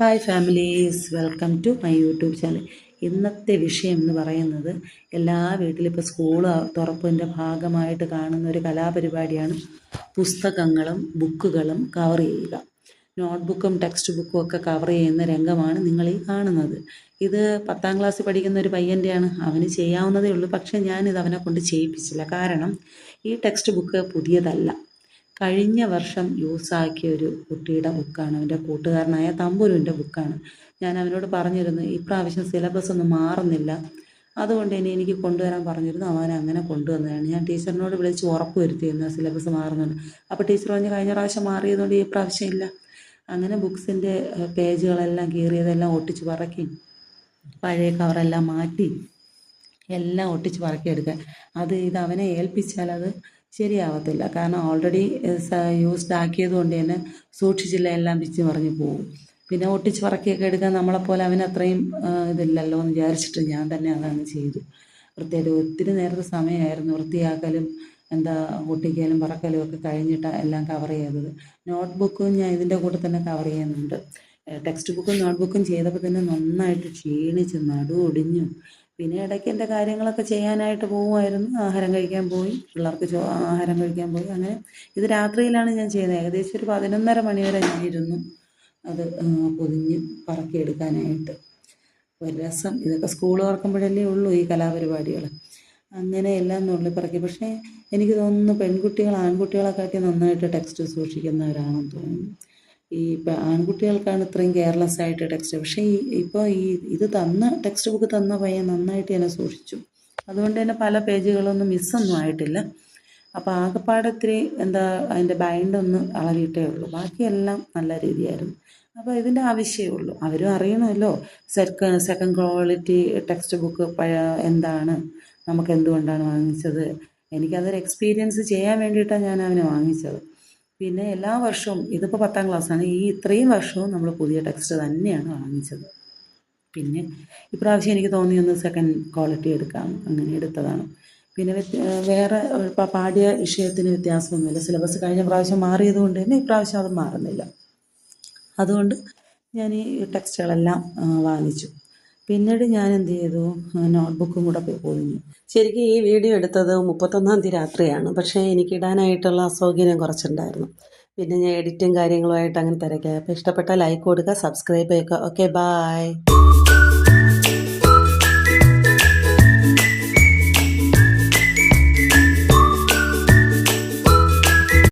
Hi families, welcome to my YouTube channel. ഇന്നത്തെ വിഷയം എന്ന് പറയുന്നത് എല്ലാ വീട്ടിലും ഇപ്പോൾ സ്കൂൾ തുറപ്പിൻ്റെ ഭാഗമായിട്ട് കാണുന്ന ഒരു കലാപരിപാടിയാണ് പുസ്തകങ്ങളും ബുക്കുകളും കവർ ചെയ്യുക. നോട്ട്ബുക്കും ടെക്സ്റ്റ് ബുക്കും ഒക്കെ കവർ ചെയ്യുന്ന രംഗമാണ് നിങ്ങൾ ഈ കാണുന്നത്. ഇത് 10ാം ക്ലാസ്സിൽ പഠിക്കുന്ന ഒരു പയ്യൻ്റെയാണ്. അവന് ചെയ്യാവുന്നതേ ഉള്ളൂ, പക്ഷേ ഞാനിത് അവനെ കൊണ്ട് ചെയ്യിപ്പിച്ചില്ല. കാരണം ഈ ടെക്സ്റ്റ് ബുക്ക് പുതിയതല്ല, കഴിഞ്ഞ വർഷം യൂസാക്കിയ ഒരു കുട്ടിയുടെ ബുക്കാണ്. അവൻ്റെ കൂട്ടുകാരനായ തമ്പുരുവിൻ്റെ ബുക്കാണ്. ഞാൻ അവനോട് പറഞ്ഞിരുന്നു, ഇപ്രാവശ്യം സിലബസ് ഒന്നും മാറുന്നില്ല, അതുകൊണ്ട് ഇനി എനിക്ക് കൊണ്ടുവരാൻ പറഞ്ഞിരുന്നു. അവൻ അങ്ങനെ കൊണ്ടുവന്നതാണ്. ഞാൻ ടീച്ചറിനോട് വിളിച്ച് ഉറപ്പ് വരുത്തിയിരുന്നു സിലബസ് മാറുന്നുണ്ട്. അപ്പോൾ ടീച്ചർ പറഞ്ഞ് കഴിഞ്ഞ പ്രാവശ്യം മാറിയതുകൊണ്ട് ഈ പ്രാവശ്യം ഇല്ല. അങ്ങനെ ബുക്സിൻ്റെ പേജുകളെല്ലാം കീറിയതെല്ലാം ഒട്ടിച്ച് പറക്കി, പഴയ കവറെല്ലാം മാറ്റി എല്ലാം ഒട്ടിച്ച് പറക്കിയെടുക്കുക. ഇത് അവനെ ഏൽപ്പിച്ചാൽ അത് ശരിയാവത്തില്ല. കാരണം ഓൾറെഡി യൂസ്ഡ് ആക്കിയത് കൊണ്ട് തന്നെ സൂക്ഷിച്ചില്ല, എല്ലാം പിച്ച് മറിഞ്ഞ് പോകും. പിന്നെ ഒട്ടിച്ച് പറക്കിയൊക്കെ എടുക്കാൻ നമ്മളെപ്പോലെ അവന് അത്രയും ഇതില്ലല്ലോ എന്ന് വിചാരിച്ചിട്ട് ഞാൻ തന്നെ അതങ്ങ് ചെയ്തു. ഒത്തിരി നേരത്തെ സമയമായിരുന്നു വൃത്തിയാക്കലും ഒട്ടിക്കലും പറക്കലും ഒക്കെ കഴിഞ്ഞിട്ട് എല്ലാം കവർ ചെയ്തത്. നോട്ട് ബുക്കും ഞാൻ ഇതിൻ്റെ കൂടെ തന്നെ കവർ ചെയ്യുന്നുണ്ട്. ടെക്സ്റ്റ് ബുക്കും നോട്ട് ബുക്കും ചെയ്തപ്പോൾ തന്നെ നന്നായിട്ട് ക്ഷീണിച്ച് നടുവൊടിഞ്ഞു. പിന്നെ ഇടയ്ക്ക് എൻ്റെ കാര്യങ്ങളൊക്കെ ചെയ്യാനായിട്ട് പോകുമായിരുന്നു. ആഹാരം കഴിക്കാൻ പോയി, പിള്ളേർക്ക് ആഹാരം കഴിക്കാൻ പോയി. അങ്ങനെ ഇത് രാത്രിയിലാണ് ഞാൻ ചെയ്യുന്നത്. ഏകദേശം ഒരു 11:30 മണി വരെ ഞാൻ ഇരുന്നു അത് പൊതിഞ്ഞ് പറക്കിയെടുക്കാനായിട്ട്. ഒരു രസം. ഇതൊക്കെ സ്കൂൾ തുറക്കുമ്പോഴല്ലേ ഉള്ളൂ ഈ കലാപരിപാടികൾ. അങ്ങനെ എല്ലാം നുള്ളിപ്പറക്കി. പക്ഷേ എനിക്ക് തോന്നുന്നു പെൺകുട്ടികൾ ആൺകുട്ടികളെക്കാട്ടി നന്നായിട്ട് ടെക്സ്റ്റ് സൂക്ഷിക്കുന്നവരാണെന്ന് തോന്നുന്നു. ആൺകുട്ടികൾക്കാണ് ഇത്രയും കെയർലെസ് ആയിട്ട് ടെക്സ്റ്റ്. പക്ഷേ ഇപ്പോൾ ഇത് ടെക്സ്റ്റ് ബുക്ക് തന്ന പയ്യൻ നന്നായിട്ട് തന്നെ സൂക്ഷിച്ചു. അതുകൊണ്ട് തന്നെ പല പേജുകളൊന്നും മിസ്സൊന്നും ആയിട്ടില്ല. അപ്പോൾ ആകെപ്പാടെ ഇത്തിരി അതിൻ്റെ ബൈൻഡൊന്ന് അളവിയിട്ടേ ഉള്ളൂ, ബാക്കിയെല്ലാം നല്ല രീതിയായിരുന്നു. അപ്പോൾ ഇതിൻ്റെ ആവശ്യമേ ഉള്ളൂ. അവരും അറിയണമല്ലോ സെക്കൻഡ് ക്വാളിറ്റി ടെക്സ്റ്റ് ബുക്ക് എന്താണ്, നമുക്ക് എന്തുകൊണ്ടാണ് വാങ്ങിച്ചത്. എനിക്കതൊരു എക്സ്പീരിയൻസ് ചെയ്യാൻ വേണ്ടിയിട്ടാണ് ഞാൻ അവനെ വാങ്ങിച്ചത്. പിന്നെ എല്ലാ വർഷവും, ഇതിപ്പോൾ 10ാം ക്ലാസ്സാണ്, ഇത്രയും വർഷവും നമ്മൾ പുതിയ ടെക്സ്റ്റ് തന്നെയാണ് വാങ്ങിച്ചത്. പിന്നെ ഇപ്രാവശ്യം എനിക്ക് തോന്നിയൊന്ന് സെക്കൻഡ് ക്വാളിറ്റി എടുക്കാം, അങ്ങനെ എടുത്തതാണ്. പിന്നെ വേറെ പാഠ്യ വിഷയത്തിന് വ്യത്യാസമൊന്നുമില്ല. സിലബസ് കഴിഞ്ഞ പ്രാവശ്യം മാറിയത് കൊണ്ട് തന്നെ ഇപ്രാവശ്യം അത് മാറുന്നില്ല. അതുകൊണ്ട് ഞാൻ ഈ ടെക്സ്റ്റുകളെല്ലാം വാങ്ങിച്ചു. പിന്നീട് ഞാൻ എന്ത് ചെയ്തു, നോട്ട്ബുക്കും കൂടെ പൊതിഞ്ഞു. ശരിക്കും ഈ വീഡിയോ എടുത്തത് 31ാം തീയതി രാത്രിയാണ്. പക്ഷേ എനിക്കിടാനായിട്ടുള്ള അസൗകര്യം കുറച്ചുണ്ടായിരുന്നു. പിന്നെ ഞാൻ എഡിറ്റും കാര്യങ്ങളുമായിട്ട് അങ്ങനെ തിരക്കായി. അപ്പോൾ ഇഷ്ടപ്പെട്ടാൽ ലൈക്ക് കൊടുക്കുക, സബ്സ്ക്രൈബ് ചെയ്യുക. Okay, by.